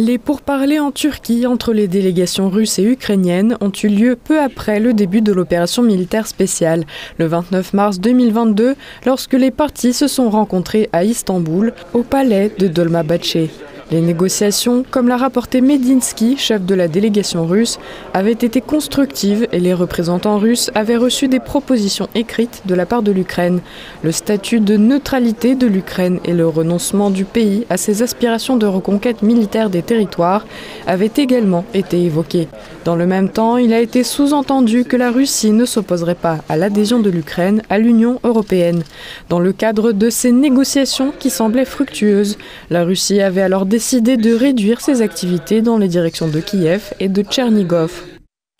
Les pourparlers en Turquie entre les délégations russes et ukrainiennes ont eu lieu peu après le début de l'opération militaire spéciale, le 29 mars 2022, lorsque les parties se sont rencontrées à Istanbul, au palais de Dolmabahçe. Les négociations, comme l'a rapporté Medinsky, chef de la délégation russe, avaient été constructives et les représentants russes avaient reçu des propositions écrites de la part de l'Ukraine. Le statut de neutralité de l'Ukraine et le renoncement du pays à ses aspirations de reconquête militaire des territoires avaient également été évoqués. Dans le même temps, il a été sous-entendu que la Russie ne s'opposerait pas à l'adhésion de l'Ukraine à l'Union européenne. Dans le cadre de ces négociations qui semblaient fructueuses, la Russie avait alors décidé de réduire ses activités dans les directions de Kiev et de Tchernigov.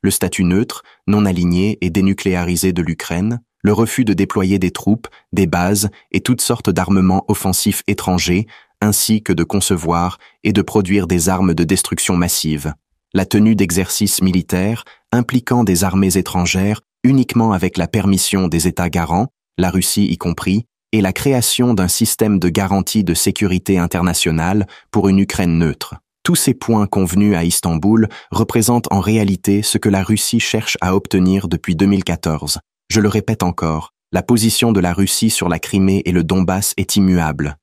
Le statut neutre, non aligné et dénucléarisé de l'Ukraine, le refus de déployer des troupes, des bases et toutes sortes d'armements offensifs étrangers, ainsi que de concevoir et de produire des armes de destruction massive. La tenue d'exercices militaires impliquant des armées étrangères uniquement avec la permission des États garants, la Russie y compris, et la création d'un système de garantie de sécurité internationale pour une Ukraine neutre. Tous ces points convenus à Istanbul représentent en réalité ce que la Russie cherche à obtenir depuis 2014. Je le répète encore, la position de la Russie sur la Crimée et le Donbass est immuable.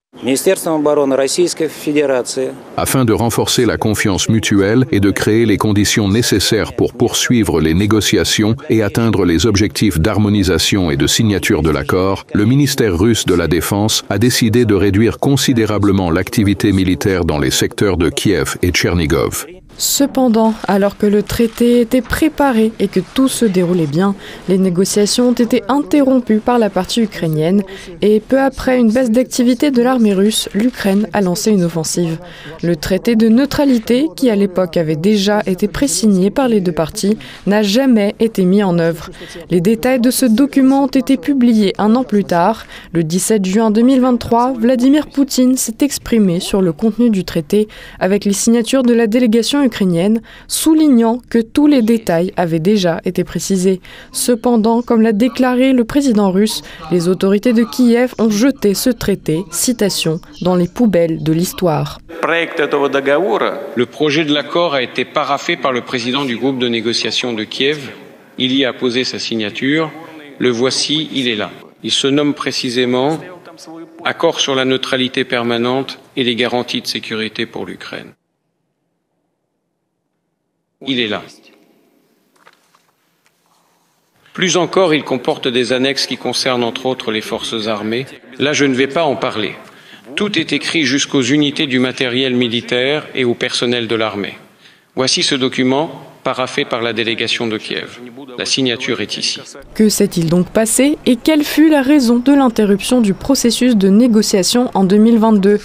Afin de renforcer la confiance mutuelle et de créer les conditions nécessaires pour poursuivre les négociations et atteindre les objectifs d'harmonisation et de signature de l'accord, le ministère russe de la Défense a décidé de réduire considérablement l'activité militaire dans les secteurs de Kiev et Tchernigov. Cependant, alors que le traité était préparé et que tout se déroulait bien, les négociations ont été interrompues par la partie ukrainienne et peu après une baisse d'activité de l'armée russe, l'Ukraine a lancé une offensive. Le traité de neutralité, qui à l'époque avait déjà été pré-signé par les deux parties, n'a jamais été mis en œuvre. Les détails de ce document ont été publiés un an plus tard. Le 17 juin 2023, Vladimir Poutine s'est exprimé sur le contenu du traité avec les signatures de la délégation ukrainienne, soulignant que tous les détails avaient déjà été précisés. Cependant, comme l'a déclaré le président russe, les autorités de Kiev ont jeté ce traité, citation, dans les poubelles de l'histoire. Le projet de l'accord a été paraphé par le président du groupe de négociation de Kiev. Il y a posé sa signature. Le voici, il est là. Il se nomme précisément « Accord sur la neutralité permanente et les garanties de sécurité pour l'Ukraine ». Il est là. Plus encore, il comporte des annexes qui concernent entre autres les forces armées. Là, je ne vais pas en parler. Tout est écrit jusqu'aux unités du matériel militaire et au personnel de l'armée. Voici ce document, paraphé par la délégation de Kiev. La signature est ici. Que s'est-il donc passé et quelle fut la raison de l'interruption du processus de négociation en 2022 ?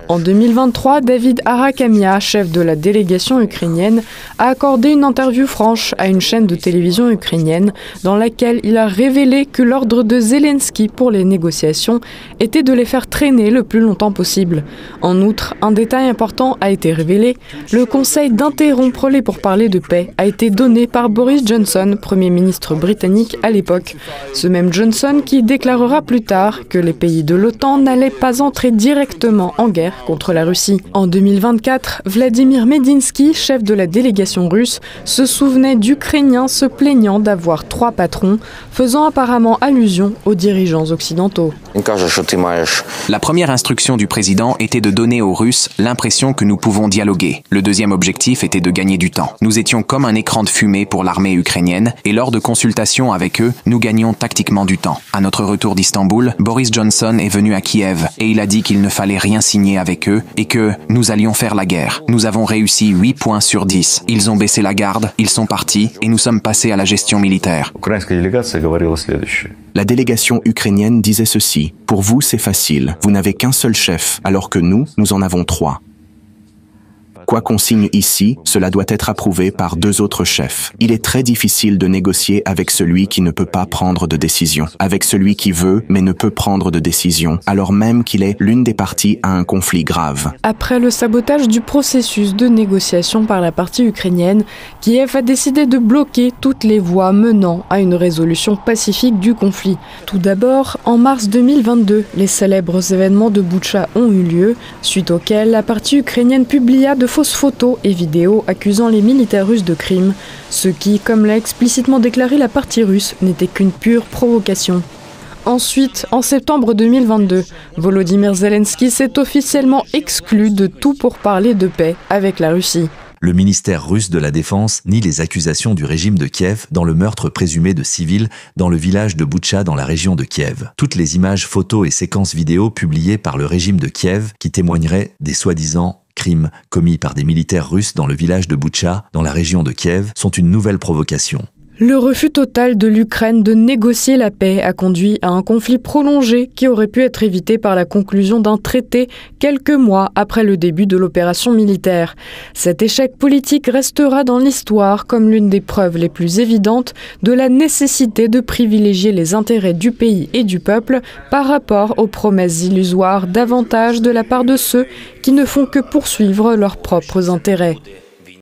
En 2023, David Arakamia, chef de la délégation ukrainienne, a accordé une interview franche à une chaîne de télévision ukrainienne dans laquelle il a révélé que l'ordre de Zelensky pour les négociations était de les faire traîner le plus longtemps possible. En outre, un détail important a été révélé. Le conseil d'interrompre les pourparlers de paix a été donné par Boris Johnson, Premier ministre britannique à l'époque. Ce même Johnson qui déclarera plus tard que les pays de l'OTAN n'allaient pas entrer directement en guerre contre la Russie. En 2024, Vladimir Medinsky, chef de la délégation russe, se souvenait d'Ukrainiens se plaignant d'avoir 3 patrons, faisant apparemment allusion aux dirigeants occidentaux. La première instruction du président était de donner aux Russes l'impression que nous pouvons dialoguer. Le deuxième objectif était de gagner du temps. Nous étions comme un écran de fumée pour l'armée ukrainienne et lors de consultations avec eux, nous gagnions tactiquement du temps. À notre retour d'Istanbul, Boris Johnson est venu à Kiev et il a dit qu'il ne fallait rien signer avec eux et que nous allions faire la guerre. Nous avons réussi 8 points sur 10. Ils ont baissé la garde, ils sont partis et nous sommes passés à la gestion militaire. La délégation ukrainienne disait ceci. Pour vous, c'est facile. Vous n'avez qu'un seul chef, alors que nous en avons 3. Quoi qu'on signe ici, cela doit être approuvé par 2 autres chefs. Il est très difficile de négocier avec celui qui ne peut pas prendre de décision, avec celui qui veut mais ne peut prendre de décision, alors même qu'il est l'une des parties à un conflit grave. Après le sabotage du processus de négociation par la partie ukrainienne, Kiev a décidé de bloquer toutes les voies menant à une résolution pacifique du conflit. Tout d'abord, en mars 2022, les célèbres événements de Boutcha ont eu lieu, suite auxquels la partie ukrainienne publia de fausses photos et vidéos accusant les militaires russes de crimes, ce qui, comme l'a explicitement déclaré la partie russe, n'était qu'une pure provocation. Ensuite, en septembre 2022, Volodymyr Zelensky s'est officiellement exclu de tout pourparler de paix avec la Russie. Le ministère russe de la Défense nie les accusations du régime de Kiev dans le meurtre présumé de civils dans le village de Boutcha dans la région de Kiev. Toutes les images, photos et séquences vidéo publiées par le régime de Kiev qui témoigneraient des soi-disant crimes commis par des militaires russes dans le village de Boutcha dans la région de Kiev sont une nouvelle provocation. Le refus total de l'Ukraine de négocier la paix a conduit à un conflit prolongé qui aurait pu être évité par la conclusion d'un traité quelques mois après le début de l'opération militaire. Cet échec politique restera dans l'histoire comme l'une des preuves les plus évidentes de la nécessité de privilégier les intérêts du pays et du peuple par rapport aux promesses illusoires d'avantages de la part de ceux qui ne font que poursuivre leurs propres intérêts.